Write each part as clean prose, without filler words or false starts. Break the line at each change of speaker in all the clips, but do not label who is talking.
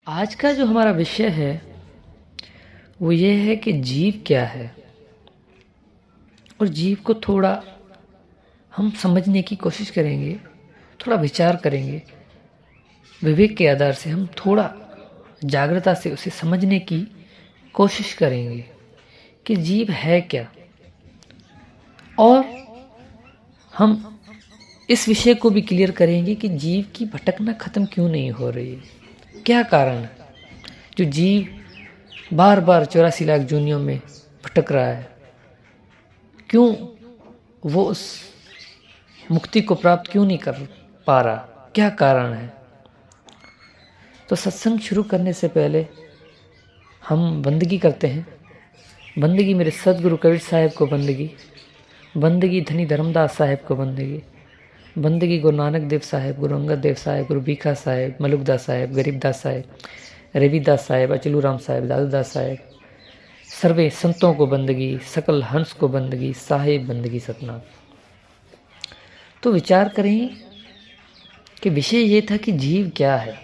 आज का जो हमारा विषय है वो ये है कि जीव क्या है और जीव को थोड़ा हम समझने की कोशिश करेंगे, थोड़ा विचार करेंगे। विवेक के आधार से हम थोड़ा जागृता से उसे समझने की कोशिश करेंगे कि जीव है क्या, और हम इस विषय को भी क्लियर करेंगे कि जीव की भटकना ख़त्म क्यों नहीं हो रही है, क्या कारण है जो जीव बार बार 84 लाख जूनियों में भटक रहा है, क्यों वो उस मुक्ति को प्राप्त क्यों नहीं कर पा रहा, क्या कारण है। तो सत्संग शुरू करने से पहले हम बंदगी करते हैं। बंदगी मेरे सदगुरु कबीर साहब को बंदगी, बंदगी धनी धर्मदास साहब को बंदगी, बंदगी गुरु नानक देव साहब, गुरु अंगद देव साहब, गुरु बीखा साहब, मलुकदास साहब, गरीबदास साहब, रविदास साहब, अचलू राम साहब, दादूदास साहब, सर्वे संतों को बंदगी, सकल हंस को बंदगी, साहेब बंदगी सतनाम। तो विचार करें कि विषय ये था कि जीव क्या है,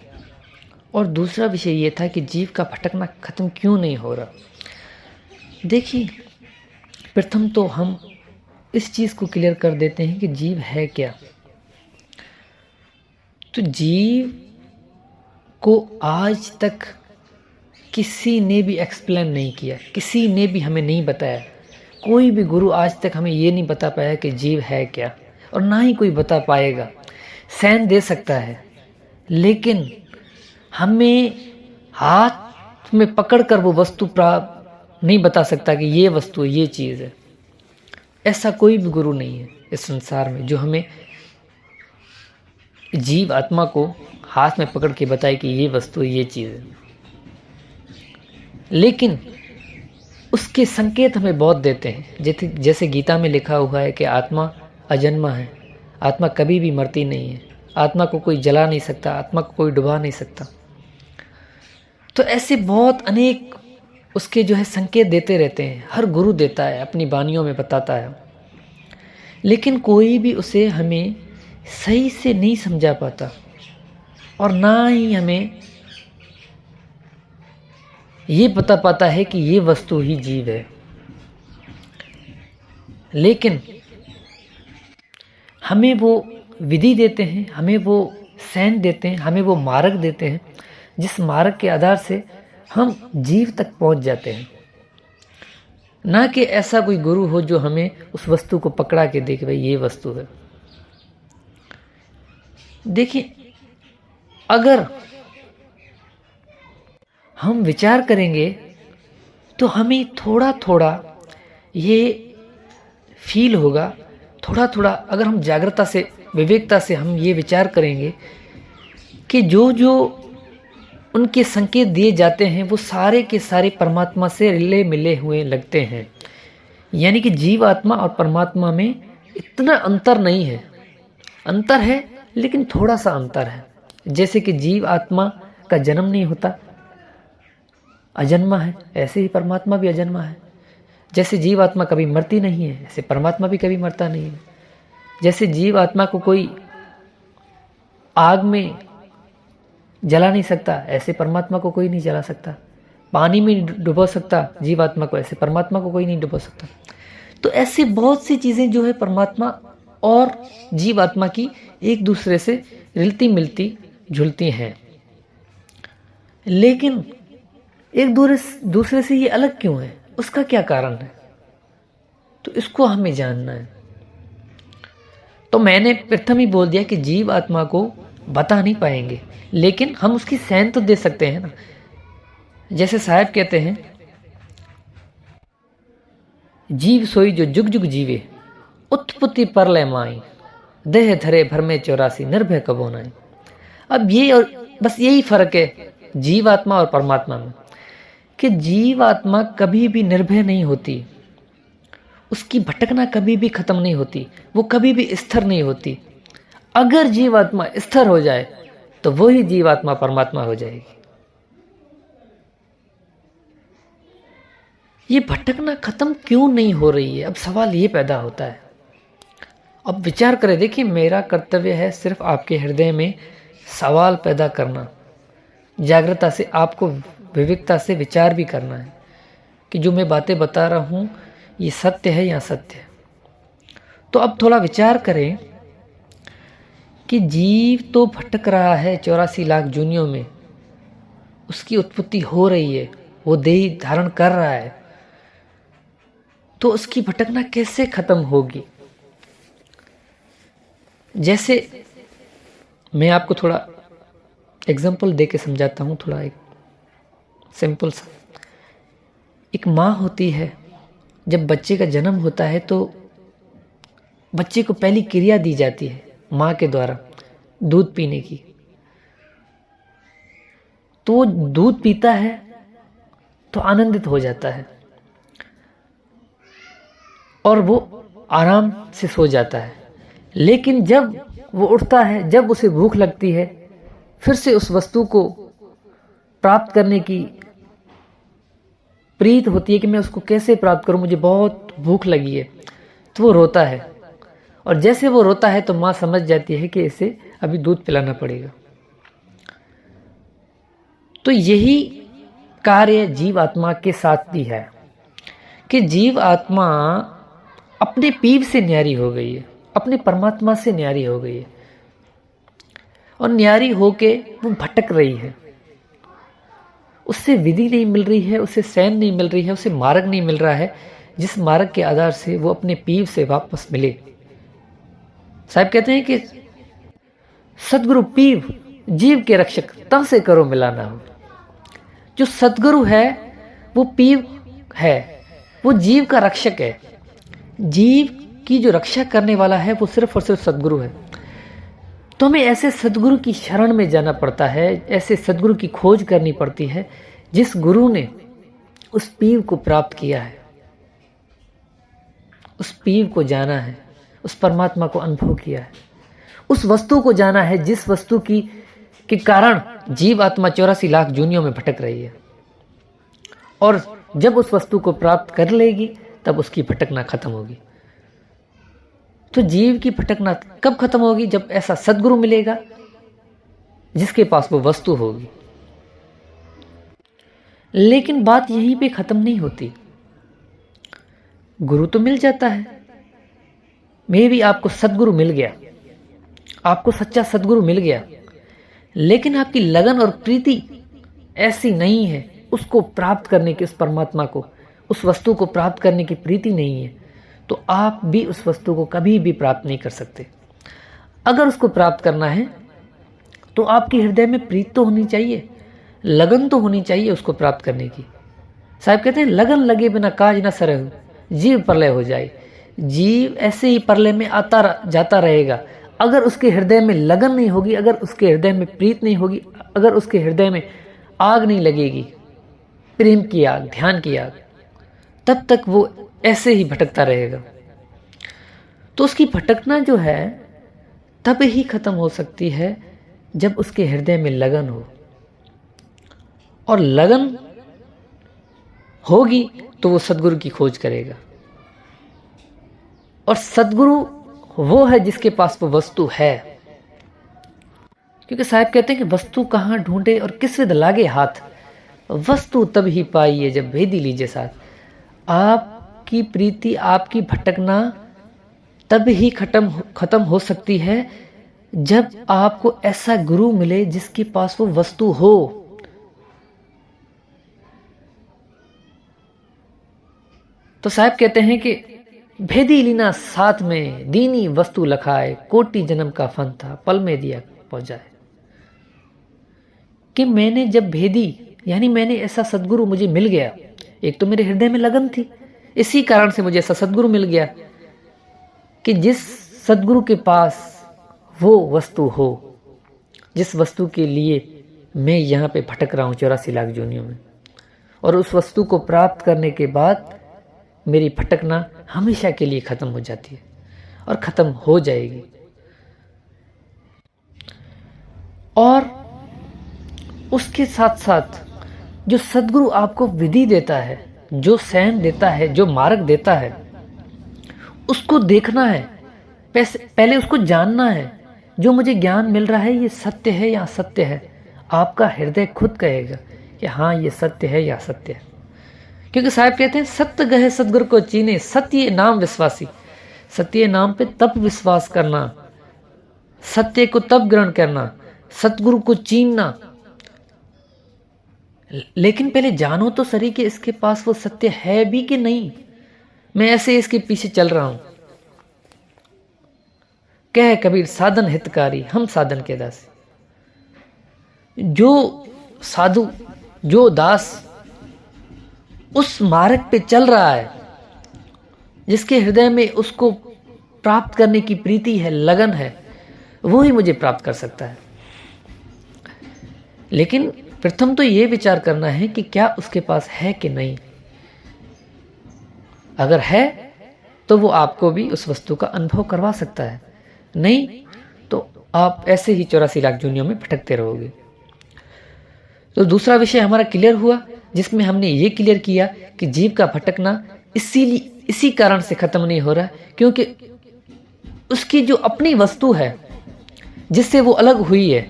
और दूसरा विषय ये था कि जीव का भटकना ख़त्म क्यों नहीं हो रहा। देखिए, प्रथम तो हम इस चीज़ को क्लियर कर देते हैं कि जीव है क्या। तो जीव को आज तक किसी ने भी एक्सप्लेन नहीं किया, किसी ने भी हमें नहीं बताया, कोई भी गुरु आज तक हमें ये नहीं बता पाया कि जीव है क्या, और ना ही कोई बता पाएगा। सैन दे सकता है, लेकिन हमें हाथ में पकड़कर वो वस्तु प्राप्त नहीं बता सकता कि ये वस्तु ये चीज़ है। ऐसा कोई भी गुरु नहीं है इस संसार में जो हमें जीव आत्मा को हाथ में पकड़ के बताए कि ये वस्तु ये चीज़ है। लेकिन उसके संकेत हमें बहुत देते हैं। जैसे गीता में लिखा हुआ है कि आत्मा अजन्मा है, आत्मा कभी भी मरती नहीं है, आत्मा को कोई जला नहीं सकता, आत्मा को कोई डुबा नहीं सकता। तो ऐसे बहुत अनेक उसके जो है संकेत देते रहते हैं, हर गुरु देता है, अपनी वाणियों में बताता है, लेकिन कोई भी उसे हमें सही से नहीं समझा पाता, और ना ही हमें ये बता पाता है कि ये वस्तु ही जीव है। लेकिन हमें वो विधि देते हैं, हमें वो सैन देते हैं, हमें वो मार्ग देते हैं, जिस मार्ग के आधार से हम जीव तक पहुंच जाते हैं। ना कि ऐसा कोई गुरु हो जो हमें उस वस्तु को पकड़ा के देखे भाई ये वस्तु है। देखिए, अगर हम विचार करेंगे तो हमें थोड़ा थोड़ा ये फील होगा, थोड़ा थोड़ा अगर हम जागृता से, विवेकता से हम ये विचार करेंगे कि जो जो उनके संकेत दिए जाते हैं वो सारे के सारे परमात्मा से रिले मिले हुए लगते हैं। यानी कि जीव आत्मा और परमात्मा में इतना अंतर नहीं है, अंतर है लेकिन थोड़ा सा अंतर है। जैसे कि जीव आत्मा का जन्म नहीं होता, अजन्मा है, ऐसे ही परमात्मा भी अजन्मा है। जैसे जीव आत्मा कभी मरती नहीं है, ऐसे परमात्मा भी कभी मरता नहीं है। जैसे जीव आत्मा को कोई आग में जला नहीं सकता, ऐसे परमात्मा को कोई नहीं जला सकता। पानी में डुबो सकता जीव आत्मा को, ऐसे परमात्मा को कोई नहीं डुबो सकता। तो ऐसे बहुत सी चीज़ें जो है परमात्मा और जीव आत्मा की एक दूसरे से रिलती मिलती जुलती हैं, लेकिन एक दूसरे से ये अलग क्यों है, उसका क्या कारण है, तो इसको हमें जानना है। तो मैंने प्रथम ही बोल दिया कि जीव आत्मा को बता नहीं पाएंगे, लेकिन हम उसकी सैन तो दे सकते हैं ना। जैसे साहब कहते हैं, जीव सोई जो जुग जुग जीवे, उत्पत्ति परलय माई, देह धरे भर में 84 निर्भय कबो नाई। अब ये और बस यही फर्क है जीव आत्मा और परमात्मा में, कि जीव आत्मा कभी भी निर्भय नहीं होती, उसकी भटकना कभी भी खत्म नहीं होती, वो कभी भी स्थिर नहीं होती। अगर जीवात्मा स्थिर हो जाए तो वही जीवात्मा परमात्मा हो जाएगी। ये भटकना खत्म क्यों नहीं हो रही है, अब सवाल ये पैदा होता है। अब विचार करें, देखिए मेरा कर्तव्य है सिर्फ आपके हृदय में सवाल पैदा करना, जागृता से, आपको विवेकता से विचार भी करना है कि जो मैं बातें बता रहा हूँ ये सत्य है या असत्य है। तो अब थोड़ा विचार करें कि जीव तो भटक रहा है 84 लाख जूनियों में, उसकी उत्पत्ति हो रही है, वो देह धारण कर रहा है, तो उसकी भटकना कैसे खत्म होगी? जैसे मैं आपको थोड़ा एग्जाम्पल दे के समझाता हूँ, थोड़ा एक सिंपल सा। एक माँ होती है, जब बच्चे का जन्म होता है तो बच्चे को पहली क्रिया दी जाती है माँ के द्वारा दूध पीने की। तो वो दूध पीता है तो आनंदित हो जाता है और वो आराम से सो जाता है। लेकिन जब वो उठता है, जब उसे भूख लगती है, फिर से उस वस्तु को प्राप्त करने की प्रीत होती है कि मैं उसको कैसे प्राप्त करूं, मुझे बहुत भूख लगी है, तो वो रोता है। और जैसे वो रोता है तो माँ समझ जाती है कि इसे अभी दूध पिलाना पड़ेगा। तो यही कार्य जीव आत्मा के साथ भी है कि जीव आत्मा अपने पीव से न्यारी हो गई है, अपने परमात्मा से न्यारी हो गई है, और न्यारी होके वो भटक रही है। उससे विधि नहीं मिल रही है, उसे सैन नहीं मिल रही है, उसे मार्ग नहीं मिल रहा है जिस मार्ग के आधार से वो अपने पीव से वापस मिले। साहब कहते हैं कि सदगुरु पीव जीव के रक्षक, ता से करो मिलाना हो। जो सदगुरु है वो पीव है, वो जीव का रक्षक है। जीव की जो रक्षा करने वाला है वो सिर्फ और सिर्फ सदगुरु है। तो हमें ऐसे सदगुरु की शरण में जाना पड़ता है, ऐसे सदगुरु की खोज करनी पड़ती है जिस गुरु ने उस पीव को प्राप्त किया है, उस पीव को जाना है, उस परमात्मा को अनुभव किया है, उस वस्तु को जाना है जिस वस्तु की के कारण जीव आत्मा 84 लाख जूनियों में भटक रही है। और जब उस वस्तु को प्राप्त कर लेगी तब उसकी भटकना खत्म होगी। तो जीव की भटकना कब खत्म होगी? जब ऐसा सदगुरु मिलेगा जिसके पास वो वस्तु होगी। लेकिन बात यहीं पे खत्म नहीं होती। गुरु तो मिल जाता है, मे भी आपको सदगुरु मिल गया, आपको सच्चा सदगुरु मिल गया, लेकिन आपकी लगन और प्रीति ऐसी नहीं है उसको प्राप्त करने की, उस परमात्मा को, उस वस्तु को प्राप्त करने की प्रीति नहीं है, तो आप भी उस वस्तु को कभी भी प्राप्त नहीं कर सकते। अगर उसको प्राप्त करना है तो आपके हृदय में प्रीत तो होनी चाहिए, लगन तो होनी चाहिए उसको प्राप्त करने की। साहब कहते हैं लगन लगे बिना काज न सरह, जीव प्रलय हो जाए। जीव ऐसे ही प्रलय में आता जाता रहेगा। अगर उसके हृदय में लगन नहीं होगी, अगर उसके हृदय में प्रीत नहीं होगी, अगर उसके हृदय में आग नहीं लगेगी, प्रेम की आग, ध्यान की आग, तब तक वो ऐसे ही भटकता रहेगा। तो उसकी भटकना जो है तब ही खत्म हो सकती है जब उसके हृदय में लगन हो, और लगन होगी तो वो सदगुरु की खोज करेगा। और सदगुरु वो है जिसके पास वो वस्तु है, क्योंकि साहब कहते हैं कि वस्तु कहाँ ढूंढे और किस विध लागे हाथ, वस्तु तब ही पाइए जब भेदी लीजिए साथ। आपकी प्रीति, आपकी भटकना तब ही खत्म हो सकती है जब आपको ऐसा गुरु मिले जिसके पास वो वस्तु हो। तो साहब कहते हैं कि भेदी लीना साथ में, दीनी वस्तु लखाए, कोटि जन्म का फन था, पल में दिया पहुंचाए। कि मैंने जब भेदी, यानी मैंने ऐसा सदगुरु मुझे मिल गया, एक तो मेरे हृदय में लगन थी, इसी कारण से मुझे ऐसा सदगुरु मिल गया कि जिस सदगुरु के पास वो वस्तु हो, जिस वस्तु के लिए मैं यहाँ पे भटक रहा हूँ 84 लाख जूनियों में, और उस वस्तु को प्राप्त करने के बाद मेरी भटकना हमेशा के लिए खत्म हो जाती है और खत्म हो जाएगी। और उसके साथ साथ जो सदगुरु आपको विधि देता है, जो सैन देता है, जो मार्ग देता है, उसको देखना है, पहले उसको जानना है। जो मुझे ज्ञान मिल रहा है ये सत्य है या असत्य है। आपका हृदय खुद कहेगा कि हाँ ये सत्य है या असत्य है। क्योंकि साहब कहते हैं सत्य गहे सतगुरु को चीने, सत्य नाम विश्वासी। सत्य नाम पे तब विश्वास करना, सत्य को तब ग्रहण करना, सतगुरु को चीनना। लेकिन पहले जानो तो सही कि इसके पास वो सत्य है भी कि नहीं। मैं ऐसे इसके पीछे चल रहा हूं। कह कबीर साधन हितकारी, हम साधन के दास। जो साधु, जो दास उस मार्ग पे चल रहा है, जिसके हृदय में उसको प्राप्त करने की प्रीति है, लगन है, वो ही मुझे प्राप्त कर सकता है। लेकिन प्रथम तो ये विचार करना है कि क्या उसके पास है कि नहीं। अगर है तो वो आपको भी उस वस्तु का अनुभव करवा सकता है, नहीं तो आप ऐसे ही 84 लाख जूनियों में भटकते रहोगे। तो दूसरा विषय हमारा क्लियर हुआ, जिसमें हमने ये क्लियर किया कि जीव का भटकना इसी कारण से खत्म नहीं हो रहा, क्योंकि उसकी जो अपनी वस्तु है जिससे वो अलग हुई है,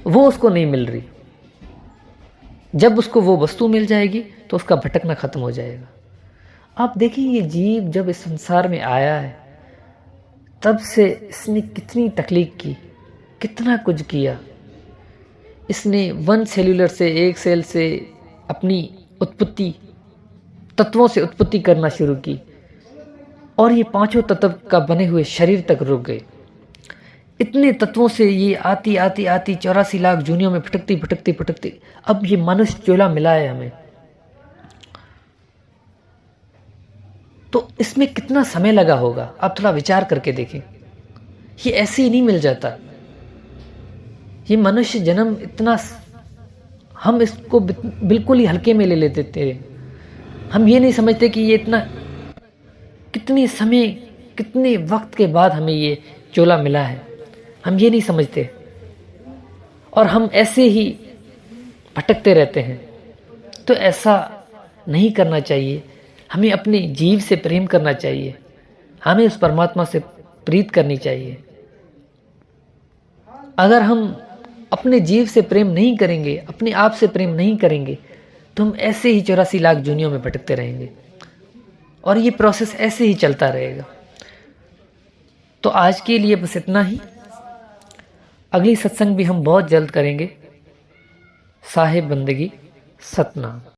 वो उसको नहीं मिल रही। जब उसको वो वस्तु मिल जाएगी तो उसका भटकना खत्म हो जाएगा। आप देखिए, ये जीव जब इस संसार में आया है तब से इसने कितनी तकलीफ की, कितना कुछ किया। इसने 1 सेल्यूलर से, एक सेल से अपनी उत्पत्ति, तत्वों से उत्पत्ति करना शुरू की, और ये 5 तत्व का बने हुए शरीर तक रुक गए। इतने तत्वों से ये आती 84 लाख जूनियों में भटकती अब ये मनुष्य चोला मिला है हमें। तो इसमें कितना समय लगा होगा, आप थोड़ा विचार करके देखें। ये ऐसे ही नहीं मिल जाता। ये मनुष्य जन्म इतना, हम इसको बिल्कुल ही हल्के में ले लेते थे। हम ये नहीं समझते कि ये इतना, कितने समय, कितने वक्त के बाद हमें ये चोला मिला है, हम ये नहीं समझते। और हम ऐसे ही भटकते रहते हैं। तो ऐसा नहीं करना चाहिए। हमें अपने जीव से प्रेम करना चाहिए, हमें उस परमात्मा से प्रीत करनी चाहिए। अगर हम अपने जीव से प्रेम नहीं करेंगे, अपने आप से प्रेम नहीं करेंगे, तो हम ऐसे ही 84 लाख जूनियों में भटकते रहेंगे और ये प्रोसेस ऐसे ही चलता रहेगा। तो आज के लिए बस इतना ही। अगली सत्संग भी हम बहुत जल्द करेंगे। साहिब बंदगी सतनाम।